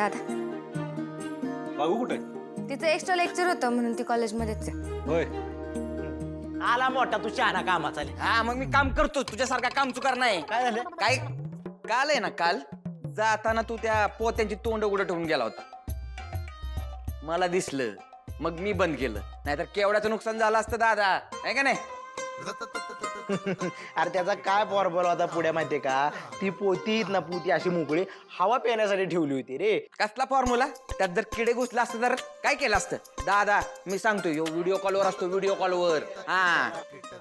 दादा बाबू कुठे? तिचं एक्स्ट्रा लेक्चर होतं म्हणून ती कॉलेजमध्येच आहे. होय. आला मोठा तू शहाणा कामाचा. हा मग मी काम करतो तुझ्यासारखा काम चुकार नाही. काय झालं? काय काल आहे ना काल जाताना तू त्या पोत्यांची तोंड उघडं ठेवून गेला होता. मला दिसलं मग मी बंद केलं, नाहीतर केवढ्याचं नुकसान झालं असतं दादा, आहे का नाही? अरे त्याचा काय फॉर्म्युला होता पुढे माहितीये का? ती पोती ना पोती अशी मोकळी हवा पिण्यासाठी ठेवली होती रे. कसला फॉर्म्युला? त्यात जर किडे घुसले असते तर काय केलं असतं दादा? मी सांगतो यो व्हिडिओ कॉलवर असतो, व्हिडिओ कॉलवर. हा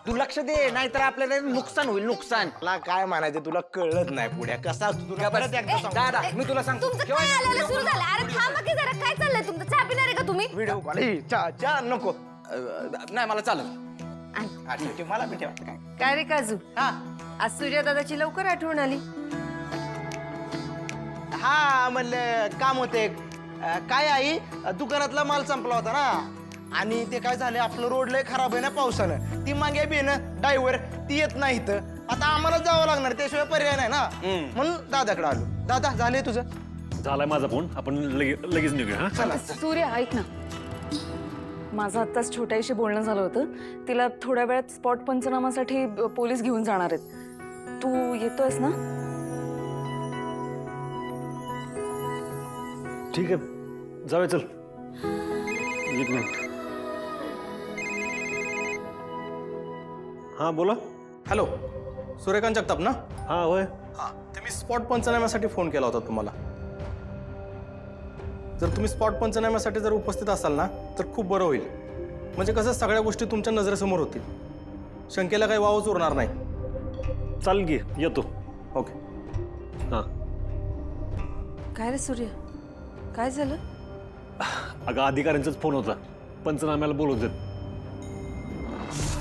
तू लक्ष दे, नाहीतर आपल्याला नुकसान होईल, नुकसान. मला काय म्हणायचं तुला कळत नाही पुढे कसा असतो तुला परत एकदा सांगतो. दादा मी तुला सांगतो तुमचं काय आलेलं सुरू झालं? अरे थांबा की जरा, काय चाललंय तुमचं? चहा पिणार आहे का तुम्ही? व्हिडिओ कॉल चा नको. नाही मला चालेल. हा, ठीक आहे, मला भेटे वाटतं काय. काय रे काजू, हा आज सूर्या दादाची लवकर आठवण आली. हा म्हणलं काम होते. काय आई दुकानातला माल संपला होता ना, आणि ते काय झालं आपलं रोड लय खराब आहे ना पावसानं. ती मागे बी ना ड्रायव्हर ती येत नाही इथं. आता आम्हाला जावं लागणार, त्याशिवाय पर्याय नाही ना. म्हणून दादाकडे आलो. दादा झाले तुझं? झालाय माझा फोन, आपण लगेच निघूया. हा चला. सूर्या ऐक ना, माझं आत्ताच छोट्याशी बोलणं झालं होतं. तिला थोड्या वेळात स्पॉट पंचनामासाठी पोलीस घेऊन जाणार आहेत. तू येतोयस ना? ठीक आहे, जाऊया चल. एक मिनिट. हा बोला. हॅलो, सूर्यकांत जगताप ना? हा होय. हां, ते मी स्पॉट पंचनाम्यासाठी फोन केला होता तुम्हाला. जर तुम्ही स्पॉट पंचनाम्यासाठी जर उपस्थित असाल ना तर खूप बरं होईल. म्हणजे कसं सगळ्या गोष्टी तुमच्या नजरेसमोर होतील, शंकेला काही वावच उरणार नाही. चालेल की येतो. ओके. हा काय रे सूर्या, काय झालं? अगं अधिकाऱ्यांचाच फोन होता, पंचनाम्याला बोलवत आहेत.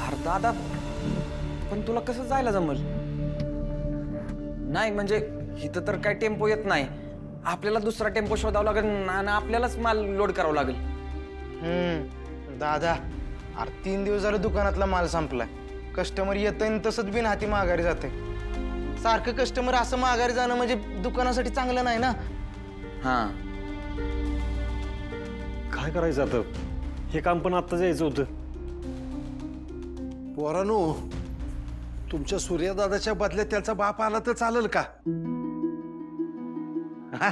अरे दादा पण तुला कसं जायला जमल? नाही म्हणजे इथं तर काय टेम्पो येत नाही, आपल्याला दुसरा टेम्पो शोधावा लागेल आणि आपल्यालाच माल लोड करावा लागेल. दादा अरे 3 दिवस झालं दुकानातला माल संपलाय. कस्टमर येतंय आणि तसंच बिन हाती माघारी जाते. सारखं कस्टमर असं माघारी जाणं म्हणजे दुकानासाठी चांगलं नाही ना. हा काय करायचं आता? हे काम पण आत्ताच यायचं होतं. पोरानो, तुमच्या सूर्यदादाच्या बदल्यात त्यांचा बाप आला तर चालेल का? हा?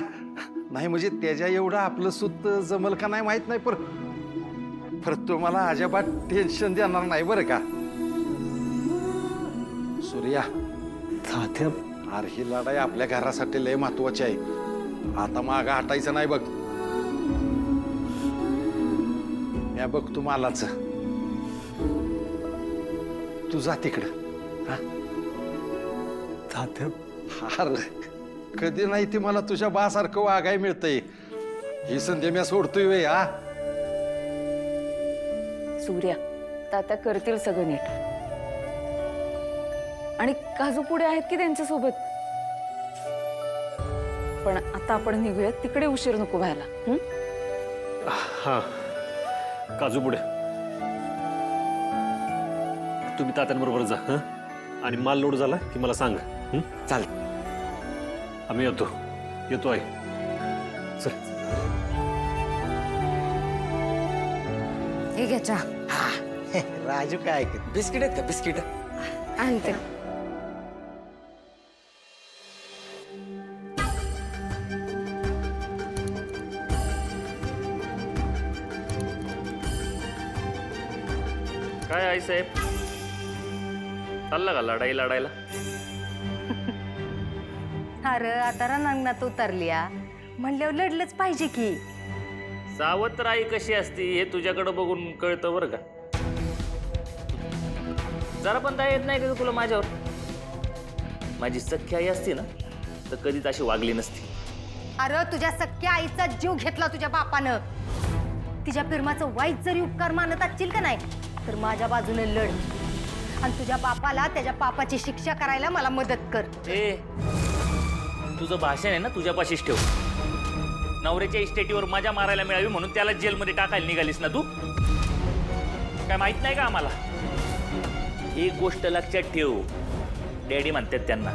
नाही म्हणजे त्याच्या एवढं आपलं सुत जमल का नाही माहित नाही, परत तुम्हाला अजिबात टेन्शन देणार नाही बरं का? सूर्या, तात्या अरे ही लढाई आपल्या घरासाठी लय महत्वाची आहे. आता मागं हटायचं नाही बघ. या बघ तुम्हालाच तू जा तिकडं. हा तात्या अरे कधी नाही ते मला तुझ्या बासारखं वागाय मिळतंय. ही संधी मी सोडतोय वे. हा सूर्या, तात्या करतील सगळं नीट. आणि काजू पुढे आहेत की त्यांच्यासोबत. पण आता आपण निघूया, तिकडे उशीर नको व्हायला. हा काजू पुढे. तुम्ही तात्यांबरोबर जा. हा आणि माल लोड झाला की मला सांगा. चाल. आम्ही येतो आहे. चल. हे घ्या चहा. राजू काय ऐकत? बिस्किट आहेत का? बिस्किट आणते. काय आई साहेब, चालला का लढायला? अरे आता रणांगणात उतरली म्हणल्यावर लढलंच पाहिजे की. सावत्र आई कशी असती हे तुझ्याकडे बघून कळतं बरं का. जरा पण दया येत नाही का तुला माझ्यावर? माझी सख्खी आई असती ना तर कधीच अशी वागली नसती. अरे तुझ्या सख्या आईचा जीव घेतला तुझ्या बापानं. तिच्या फिरमाचं वाईट जरी उपकार मानत असतील का नाही तर माझ्या बाजूने लढ, आणि तुझ्या बापाला त्याच्या पापाची शिक्षा करायला मला मदत कर. ए तुझं भाषण आहे ना तुझ्यापाशीच ठेव. नवऱ्याच्या इस्टेटीवर मजा मारायला मिळावी म्हणून त्याला जेलमध्ये टाकायला निघालीस ना तू? काय माहित नाही का आम्हाला? एक गोष्ट लक्षात ठेव, डॅडी म्हणतात त्यांना,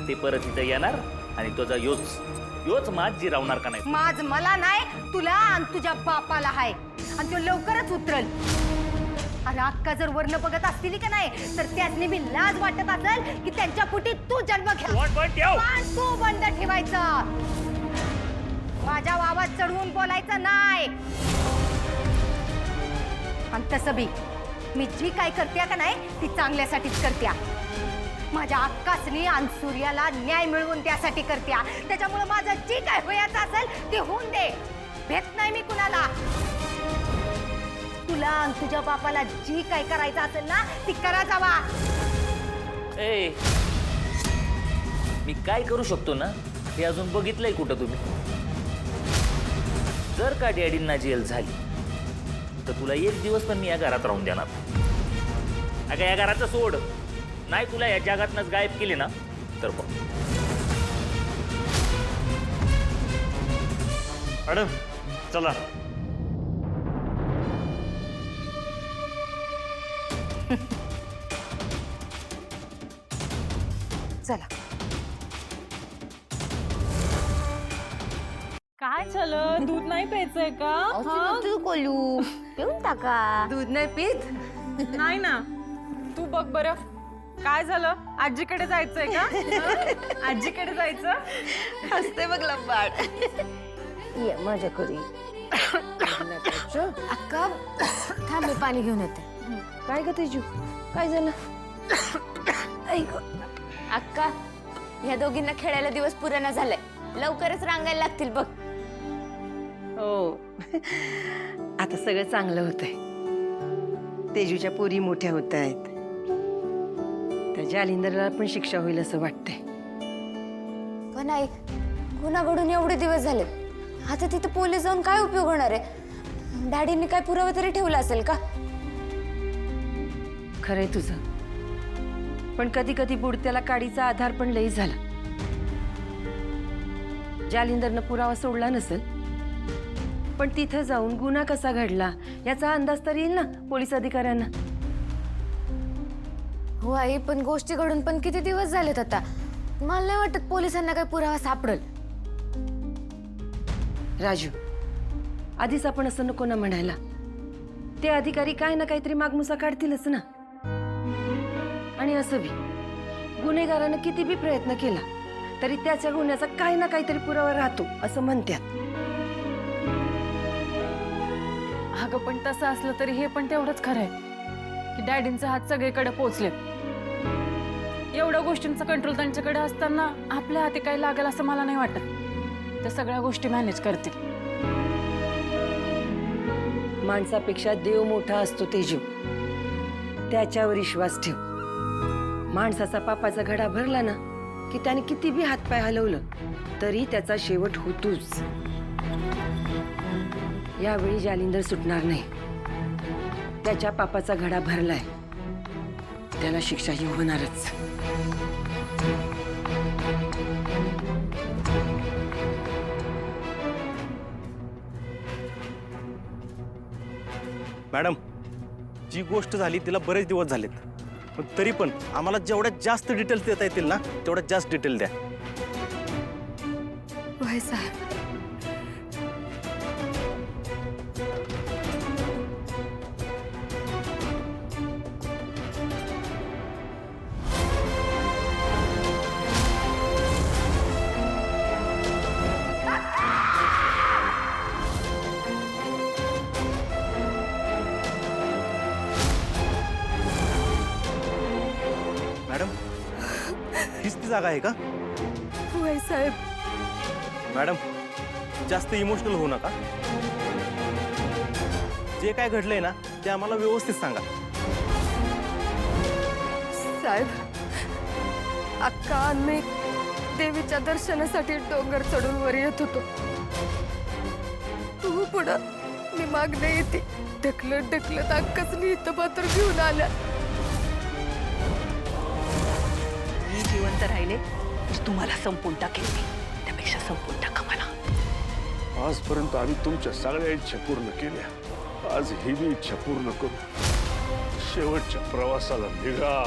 ते परत इथं येणार आणि तुझा योच माझ जिरावणार का नाही? माझ मला नाही, तुला आणि तुझ्या बापाला हाय, आणि तो लवकरच उतरल. आणि अक्का जर वर्ण बघत असतील का नाही, तर त्यासनी बी लाज वाटत असेल की त्यांच्या पोटी तू जन्म घ्या. पण ठेव. पण तू बंद ठेवायचं, माझ्या वावात चढवून बोलायचं नाही. आणि तसं बी मी जी काय करते का नाही, ती चांगल्यासाठीच करत्या. माझ्या अक्कासनी आणि सूर्याला न्याय मिळवून त्यासाठी करत्या. त्याच्यामुळे माझं जी काय व्हायचं असेल ते होऊन दे, भेट नाही मी कुणाला. तुला आणि तुझ्या बापाला जी काय करायचं असेल ना, ती करा जावा. ए, मी काय करू शकतो ना हे अजून बघितलंय कुठं तुम्ही? जर का डॅडींना जेल झाली तर तुला एक दिवस पण मी या घरात राहून देणार. अगं या घराचं सोड, नाही तुला या जगातनंच गायब केले ना तर बघ. मॅडम चला. चला. काय झालं? दूध नाही प्यायचंय का? तू कोलू पिऊन टाका. दूध नाही पीत? नाही ना. तू बघ बरं, काय झालं? आजीकडे जायचंय का? आजीकडे जायचं? हसते बघ लंबाड. ये माझ्या घरी. अक्का थांब, मी पाणी घेऊन येते. काय ग तेजू, काय झालं? अक्का, ह्या दोघींना खेळायला दिवस पुराणा झालाय, लवकरच रांगायला लागतील बघ. हो, आता सगळं चांगलं होतंय. तेजूच्या पोरी मोठ्या होत आहेत. त्या जालिंदरला पण शिक्षा होईल असं वाटतंय. पण आई, गुन्हा घडून एवढे दिवस झाले, आता तिथे पोलीस जाऊन काय उपयोग होणार आहे? डॅडींनी काय पुरावा तरी ठेवला असेल का? खरंय तुझं, पण कधी कधी बुडत्याला काडीचा आधार पण लई झाला. जालिंदरनं पुरावा सोडला नसेल, पण तिथं जाऊन गुन्हा कसा घडला याचा अंदाज तर येईल ना पोलीस अधिकाऱ्यांना. हो आई, पण गोष्टी घडून पण किती दिवस झालेत आता. मला नाही वाटत पोलिसांना काही पुरावा सापडेल. राजू, आधीच आपण असं नको ना म्हणायला. ते अधिकारी काय ना काहीतरी मागमुसा काढतीलच ना. आणि असं बी गुन्हेगारानं किती बी प्रयत्न केला तरी त्याच्या गुन्ह्याचा काही ना काहीतरी पुरावा राहतो असं म्हणतात. अगं पण तसं असलं तरी हे पण तेवढंच खरं आहे की डॅडींचे हात सगळीकडे पोहोचले. एवढ्या गोष्टींचा कंट्रोल त्यांच्याकडे असताना आपल्या हाती काही लागेल असं मला नाही वाटत. त्या सगळ्या गोष्टी मॅनेज करतील. माणसापेक्षा देव मोठा असतो तेजू, त्याच्यावर विश्वास ठेव. माणसाचा पापाचा घडा भरला ना की त्याने किती बी हातपाय हलवलं तरी त्याचा शेवट होतोच. यावेळी जालिंदर सुटणार नाही. त्याच्या पापाचा घडा भरलाय, त्याला शिक्षाही होणारच. मॅडम, जी गोष्ट झाली तिला बरेच दिवस झालेत, पण तरी पण आम्हाला जेवढ्यात जास्त डिटेल्स देता येतील ना तेवढ्यात जास्त डिटेल द्या. होय साहेब. मॅडम, हीच ती जागा आहे का? होय साहेब. मॅडम, जास्त इमोशनल होऊ नका. जे काय घडलंय ना ते आम्हाला व्यवस्थित सांगा. साहेब, अक्का आणि मी देवीच्या दर्शनासाठी डोंगर चढून वर येत होतो. तू पुढं, मी मागणं येते. ढकलत ढकलत अक्काच मी इथं मात्र घेऊन आल्या. मी जिवंत राहिले तुम्हाला संपून टाकेल. त्यापेक्षा संपून टाका मला. आजपर्यंत आम्ही तुमच्या सगळ्या इच्छा पूर्ण केल्या. आज ही बी इच्छा पूर्ण करू. शेवटच्या प्रवासाला निघा.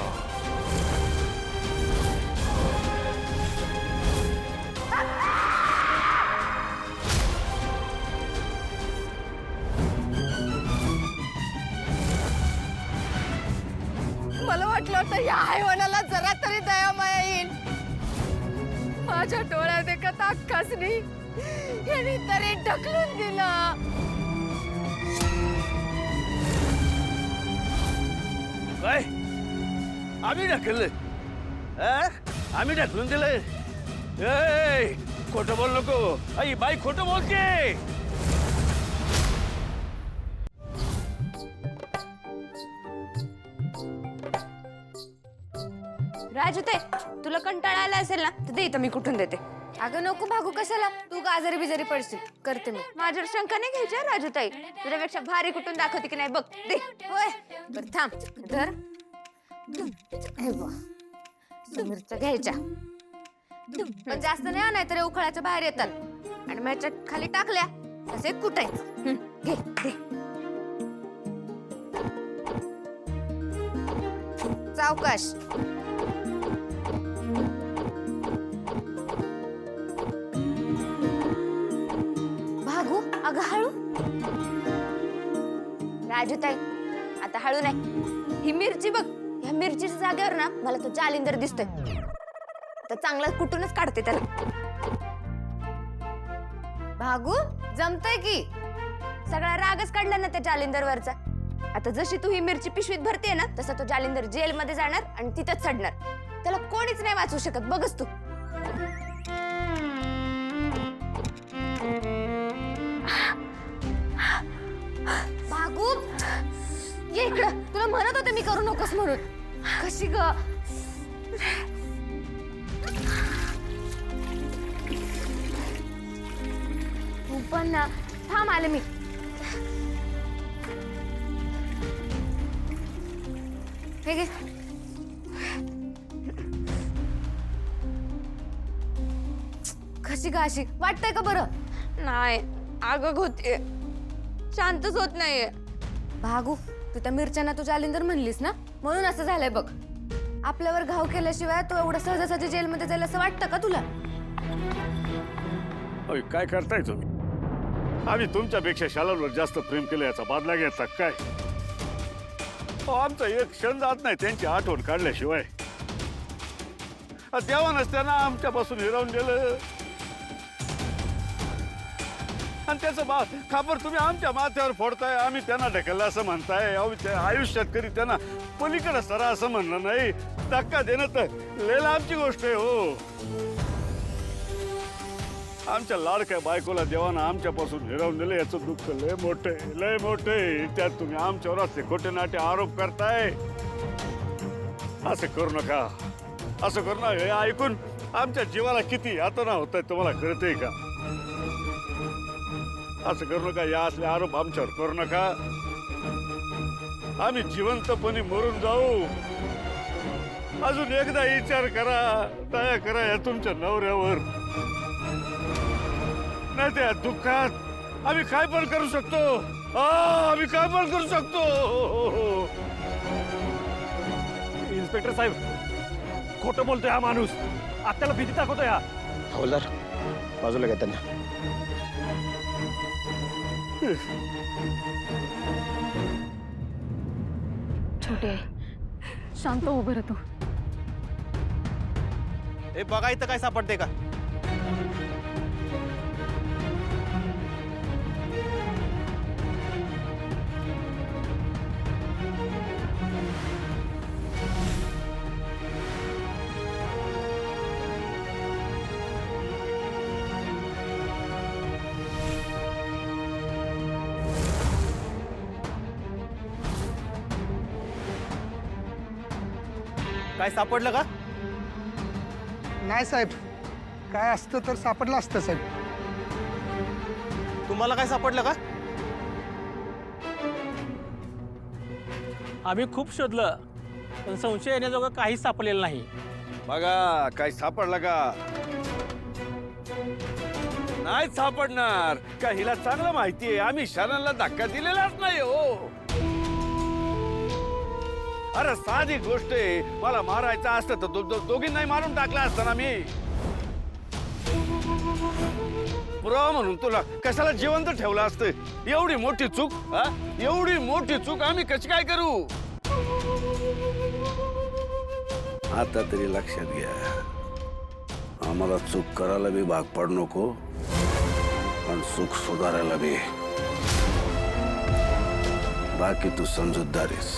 या हैवानाला जरा तरी दया माया येईल. माझ्या डोळ्यात एका ताकासनी यांनी तरी ढकलून दिला. काय आम्ही ढकललं? आम्ही ढकलून दिलंय? ए, खोटं बोल नको. आई बाई खोटं बोलते. राजू ते तुला कंटाळा आला असेल ना तर दे इथं मी कुठून देते. अगं नको भागू कशाला, तू गाजरी बिजारी पडशील. करते मी. माझ्यावर शंका नाही घ्यायच्या राजूताई, तुझ्यापेक्षा भारी कुठून दाखवते की नाही बघ. दे. होय बरं थांब. धर. हे बघ. मिरच्या घ्यायच्या पण जास्त नाही हा, नाहीतर उखळाच्या बाहेर येतात. आणि मिरच्या खाली टाकल्या असे कुटायचं. घे दे. सावकाश. भागू अगं हळू. राजूताई आता हळू नाही. ही मिरची बघ, ह्या मिरचीच्या जागेवर ना मला तो जालिंदर दिसतोय. तर चांगला कुठूनच काढते त्याला. भागू जमतय की. सगळा रागच काढला ना त्या जालिंदरवरचा. आता जशी तू ही मिरची पिशवीत भरते ना तसा तो जालिंदर जेलमध्ये जाणार आणि तिथंच चढणार. त्याला कोणीच नाही वाचवू शकत. बघच तू. भागू ये इकडं. तुला म्हणत होते मी करू नकोस म्हणून. कशी ग. तू पण ना. थांब आले मी. हे घे. कशी का अशी वाटतंय का बरं? नाही आग होते. शांतच होत नाहीये. भागू तू त्या मिरच्यांना तू जालिंदर म्हणलीस ना म्हणून असं झालंय बघ. आपल्यावर घाव केल्याशिवाय तो एवढं सहजासहजी जेलमध्ये जाईल असं वाटतं का तुला? काय करताय तुम्ही? आम्ही तुमच्यापेक्षा शालावर जास्त प्रेम केलं याचा बदला घेता काय? आमचा एक क्षण जात नाही त्यांची आठवण काढल्याशिवाय. देवानच त्यांना आमच्यापासून हिरावून गेलं आणि त्याचं खापर तुम्ही आमच्या माथ्यावर फोडताय. आम्ही त्यांना ढकललं असं म्हणताय. आयुष्यात कधी त्यांना पलीकडे सरा असं म्हणणं नाही. धक्का देणं तर लय लांबची गोष्ट आहे हो. आमच्या लाडक्या बायकोला देवानं आमच्यापासून हिरावून दिलं याचं दुःख लय मोठे लय मोठे. त्यात तुम्ही आमच्यावर असे खोटे नाटे आरोप करताय. असं करू नका. असं करू नका. हे ऐकून आमच्या जीवाला किती यातना होत आहे तुम्हाला कळतंय का? असं करू नका. या असले आरोप आमच्यावर करू नका. आम्ही जिवंतपणे मरून जाऊ. अजून एकदा विचार करा. दया करा या तुमच्या नवऱ्यावर. नाही त्या दुःखात आम्ही काय पण करू शकतो. आम्ही काय पण करू शकतो. इन्स्पेक्टर साहेब खोटं बोलतोय हा माणूस. आत्याला भीती दाखवतोय हा. हवलदार बाजूला घ्या त्यांना. छोटे शांत उभं राहतो. हे बघा इथं काय सापडते का? काय सापडलं का? नाही साहेब, काय असतं तर सापडलं असतं साहेब. तुम्हाला काय सापडलं का? आम्ही खूप शोधलं पण संशय येण्याजोगं काहीच सापडलेलं नाही. बघा काय सापडलं का? नाही सापडणार का? हिला चांगलं माहितीये आम्ही शरणाला धक्का दिलेलाच नाही हो. अरे साधी गोष्ट आहे. मला मारायचं असतं तर दोघींनाही मारून टाकलं असतं ना मी. पुरावा म्हणून तुला कशाला जिवंत ठेवलं असतं? एवढी मोठी चूक एवढी मोठी चूक आम्ही कशी काय करू? आता तरी लक्षात घ्या, आम्हाला चूक करायला बी भाग पड नको आणि चूक सुधारायला बी. बाकी तू समजूतदारीस.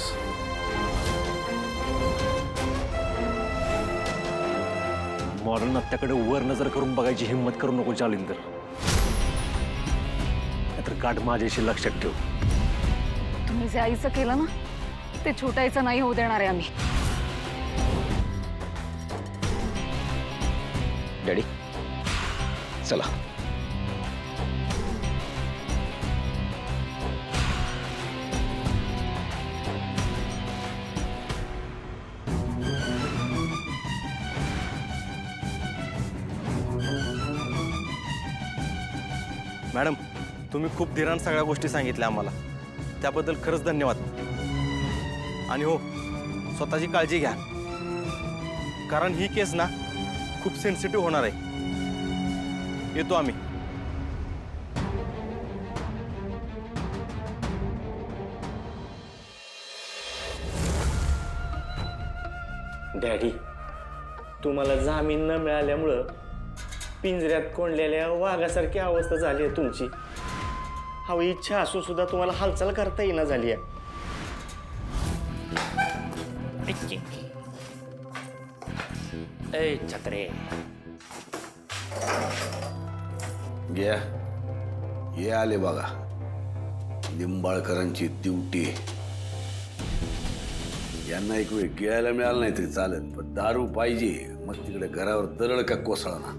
मॉडर्न हत्याकडे वर नजर करून बघायची हिंमत करू नको जालिंदर. नाहीतर गाठ माझ्याशी लक्षात ठेव. तुम्ही जे आईचं केलं ना ते छोटायचं नाही होऊ देणार आहे आम्ही. डॅडी चला. मॅडम, तुम्ही खूप धीरान सगळ्या गोष्टी सांगितल्या आम्हाला, त्याबद्दल खरंच धन्यवाद. आणि हो, स्वतःची काळजी घ्या, कारण ही केस ना खूप सेन्सिटिव्ह होणार आहे. येतो आम्ही. डॅडी, तुम्हाला जामीन न मिळाल्यामुळं पिंजऱ्यात कोंडलेल्या वाघासारखी अवस्था झाली आहे तुमची. हवी इच्छा असून सुद्धा तुम्हाला हालचाल करता येईना झाली आहे. ए छत्रे, घ्या, हे आले बघा निंबाळकरांची ड्युटी. यांना एक वेळ गिळायला मिळालं नाही तरी चालेल, पण दारू पाहिजे. मग तिकडे घरावर दरड का कोसळना.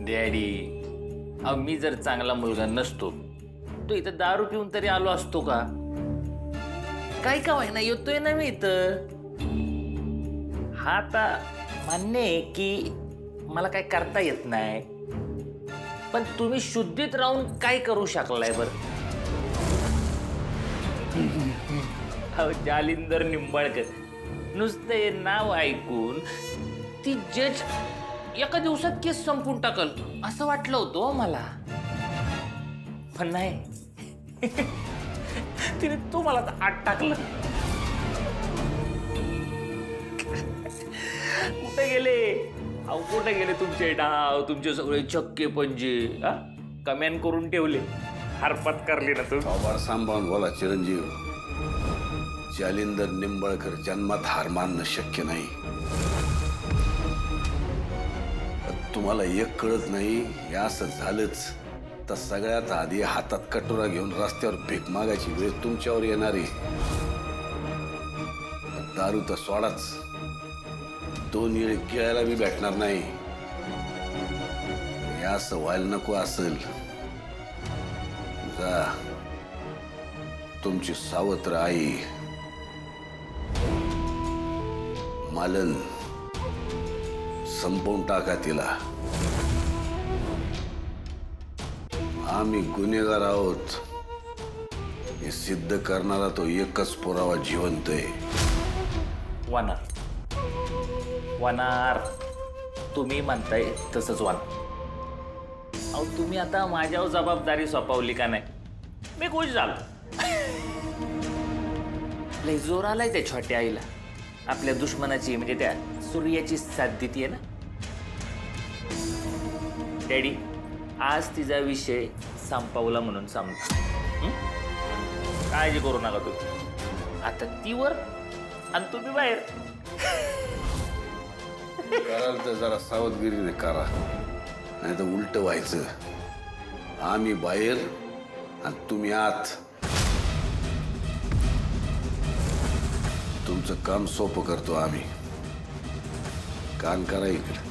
डॅडी, अहो मी जर चांगला मुलगा नसतो तो इथं दारू पिऊन तरी आलो असतो का? काय का व्हायना येतोय ना मी इथं. हा आता मान्य आहे की मला काय करता येत नाही, पण तुम्ही शुद्धीत राहून काय करू शकलाय बर? अहो जालिंदर निंबाळकर, नुसते नाव ऐकून ती जज एका दिवसात केस संपून टाकल असं वाटलं होतं मला, पण नाही. तिने तुम्हाला आत टाकलं. कुठे गेले अहो, कुठे गेले तुमचे डाव, तुमचे सगळे चक्के पंजे? कम्यान करून ठेवले, हरपत करली ना तू. थोबाड सांभाळून बोला चिरंजीव. जालिंदर निंबाळकर जन्मात हार मानणं शक्य नाही. तुम्हाला एक कळत नाही, हे असं झालंच तर सगळ्यात आधी हातात कटोरा घेऊन रस्त्यावर भीक मागायची वेळ तुमच्यावर येणारी. दारू तर सोडाच, 2 वेळ गिळायला बी भेटणार नाही. हे असं व्हायला नको असेल. जा, तुमची सावत्र आई मालन संपवून टाका तिला. आम्ही गुन्हेगार आहोत हे सिद्ध करणारा तो एकच पुरावा जिवंत आहे. वनार तुम्ही म्हणताय तसंच वाना. अहो तुम्ही आता माझ्यावर जबाबदारी सोपवली का नाही? मी खुश झालो. लय जोर आलाय त्या छोट्या आईला. आपल्या दुश्मनाची म्हणजे त्या सूर्याची साथ देतीये ना. डॅडी, आज तिचा विषय संपवला म्हणून समजा. काळजी करू नका तुम्ही. आता ती वर आणि तुम्ही बाहेर. कराल तर जरा सावधगिरीने करा, नाही तर उलट व्हायचं. आम्ही बाहेर आणि तुम्ही आत. तुमचं काम सोपं करतो आम्ही. कान करा इकडे.